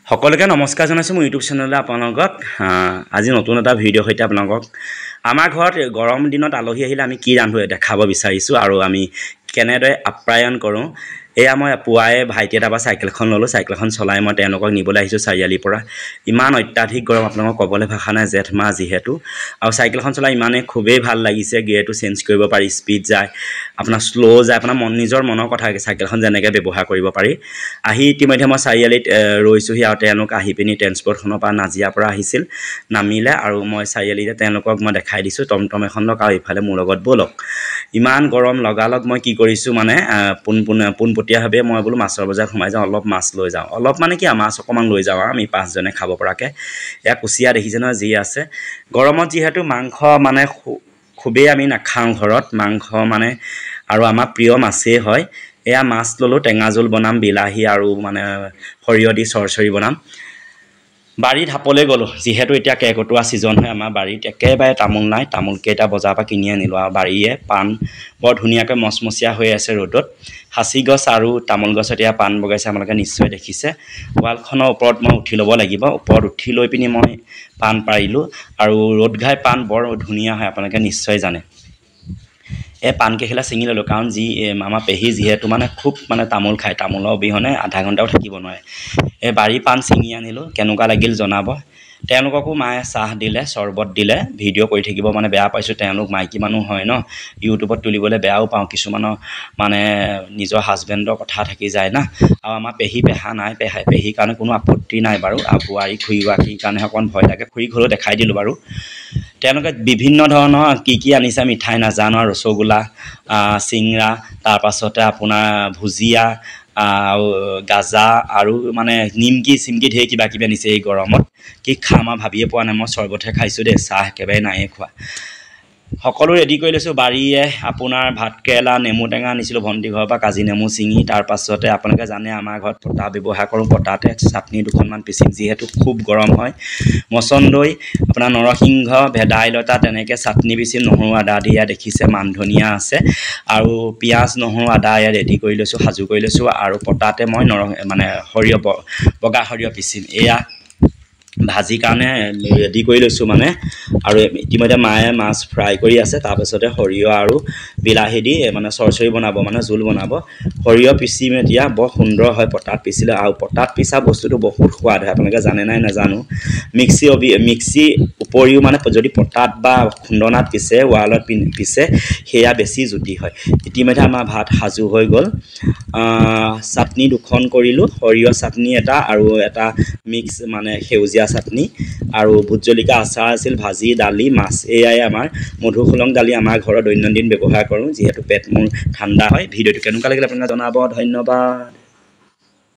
সকলোকে নমস্কাৰ জনাইছো মোৰ ইউটিউব চেনেললৈ আপোনালোকক আজি নতুন এটা ভিডিঅ' সৈতে আপোনালোকক আমাৰ ঘৰত গৰম দিনত আলহী আহিলে আমি কি ৰান্ধো দেখাব বিচাৰিছো আৰু আমি কেনেদৰে আপ্যায়ন কৰোঁ এয়া মই পুৱাই ভাইটি এটা বা সাইকেলখন ললো সাইকেলখন চলাই মই তেওঁলোকক নিবলৈ আহিছো চাৰিআলিৰ পৰা ইমান অত্যাধিক গৰম আপোনালোকক ক'বলৈ ভাষা নাই জেঠ মাহ যেহেতু আৰু সাইকেলখন চলাই ইমানে খুবেই ভাল লাগিছে গিয়াৰটো চেঞ্জ কৰিব পাৰি স্পীড যায় আপোনাৰ স্লো যায় আপোনাৰ নিজৰ মনৰ কথা সাইকেলখন যেনেকৈ ব্যৱহাৰ কৰিব পাৰি আহি ইতিমধ্যে মই চাৰিআলিত ৰৈছোহি আৰু তেওঁলোক আহি পিনি ট্ৰেন্সপৰ্টখনৰ পৰা নাজিয়াৰ পৰা আহিছিল নামিলে আৰু মই চাৰিআলিতে তেওঁলোকক মই দেখাই দিছো টমটম এখন লওক আৰু ইফালে মোৰ লগত বলক ইমান গৰম লগালগ মই কি কৰিছো মানে পোনপটীয়াভাৱে মই বোলো মাছৰ বজাৰত সোমাই যাওঁ অলপ মাছ লৈ যাওঁ অলপ মানে কি মাছ অকমান লৈ যাওঁ আমি পাঁচজনে খাব পৰাকে এয়া কুচিয়া দেখিছে নহয় যি আছে গৰমত যিহেতু মাংস মানে খুবেই আমি নাখাওঁ ঘৰত মাংস মানে আৰু আমাৰ প্ৰিয় মাছেই হয় এয়া মাছ ললো টেঙা জোল বনাম বিলাহী আৰু মানে সৰিয়হ দি চৰচৰি বনাম বাৰীত হাপলৈ গ'লো যিহেতু এতিয়া কেকটোৱা ছিজন হয় আমাৰ বাৰীত একেবাৰে তামোল নাই তামোল কেইটা বজাৰ পৰা কিনি আনিলো আৰু বাৰীয়ে পাণ বৰ ধুনীয়াকৈ মচমচীয়া হৈ আছে ৰ'দত হাচি গছ আৰু তামোল গছত এয়া পাণ বগাইছে আপোনালোকে নিশ্চয় দেখিছে ৱালখনৰ ওপৰত মই উঠি ল'ব লাগিব ওপৰত উঠি লৈ পিনি মই পাণ পাৰিলোঁ আৰু ৰ'দ ঘাই পাণ বৰ ধুনীয়া হয় আপোনালোকে নিশ্চয় জানে এই পাণ কেইখিলা ছিঙি ল'লোঁ কাৰণ যি আমাৰ পেহী যিহেতু মানে খুব মানে তামোল খায় তামোলৰ অবিহনে আধা ঘণ্টাও থাকিব নোৱাৰে এই বাৰী পাণ ছিঙি আনিলোঁ কেনেকুৱা লাগিল জনাব তেওঁলোককো মায়ে চাহ দিলে চৰ্বত দিলে ভিডিঅ' কৰি থাকিব মানে বেয়া পাইছোঁ তেওঁলোক মাইকী মানুহ হয় ন ইউটিউবত তুলিবলৈ বেয়াও পাওঁ কিছুমানৰ মানে নিজৰ হাজবেণ্ডৰ কথা থাকি যায় না আৰু আমাৰ পেহী পেহা নাই পেহীৰ কাৰণে কোনো আপত্তি নাই বাৰু আৰু বোৱাৰী খুৰীগৰাকীৰ কাৰণে অকণ ভয় লাগে খুৰীক হ'লেও দেখাই দিলোঁ বাৰু তেওঁলোকে বিভিন্ন ধৰণৰ কি আনিছে মিঠাই নাজানো ৰসগোল্লা চিংৰা তাৰপাছতে আপোনাৰ ভুজিয়া আৰু গাজা আৰু মানে নিমকি চিমকি ঢেৰ কিবা কিবি আনিছে এই গৰমত কি খাম আৰু ভাবিয়ে পোৱা নাই মই চৰ্বতহে খাইছোঁ দেই চাহ একেবাৰে নায়ে খোৱা সকলো ৰেডি কৰি লৈছোঁ বাৰীয়ে আপোনাৰ ভাতকেৰেলা নেমু টেঙা আনিছিলোঁ ভণ্টি ঘৰৰ পৰা কাজি নেমু চিঙি তাৰপাছতে আপোনালোকে জানে আমাৰ ঘৰত পটা ব্যৱহাৰ কৰোঁ পটাতে চাটনি দুখনমান পিচিম যিহেতু খুব গৰম হয় মচন্দৈ আপোনাৰ নৰসিংহ ভেদাইলতা তেনেকৈ চাটনি পিচিম নহৰু আদা দি ইয়াত দেখিছে মান ধনিয়া আছে আৰু পিঁয়াজ নহৰু আদা ইয়াত ৰেডি কৰি লৈছোঁ সাজু কৰি লৈছোঁ আৰু পটাতে মই মানে সৰিয়হ বগা সৰিয়হ পিচিম এয়া ভাজিৰ কাৰণে ৰেডি কৰি লৈছোঁ মানে আৰু ইতিমধ্যে মায়ে মাছ ফ্ৰাই কৰি আছে তাৰপাছতে সৰিয়হ আৰু বিলাহী দি মানে চৰচৰি বনাব মানে জোল বনাব সৰিয়হ পিচিম এতিয়া বৰ সুন্দৰ হয় পটাত পিচিলে আৰু পটাত পিছা বস্তুটো বহুত সোৱাদ হয় আপোনালোকে জানে নাই নাজানো মিক্সি উপৰিও মানে যদি পটাত বা খুন্দনাত পিছে ৱালত পিছে সেয়া বেছি জুতি হয় ইতিমধ্যে আমাৰ ভাত সাজু হৈ গ'ল চাটনি দুখন কৰিলোঁ সৰিয়হ চাটনি এটা আৰু এটা মিক্স মানে সেউজীয়া চাটনি আৰু ভোট জলকীয়া আচাৰ আছিল ভাজি দালি মাছ এয়াই আমাৰ মধুসোলং দালি আমাৰ ঘৰত দৈনন্দিন ব্যৱহাৰ কৰোঁ যিহেতু পেট মোৰ ঠাণ্ডা হয় ভিডিঅ'টো কেনেকুৱা লাগিলে আপোনালোকে জনাব ধন্যবাদ।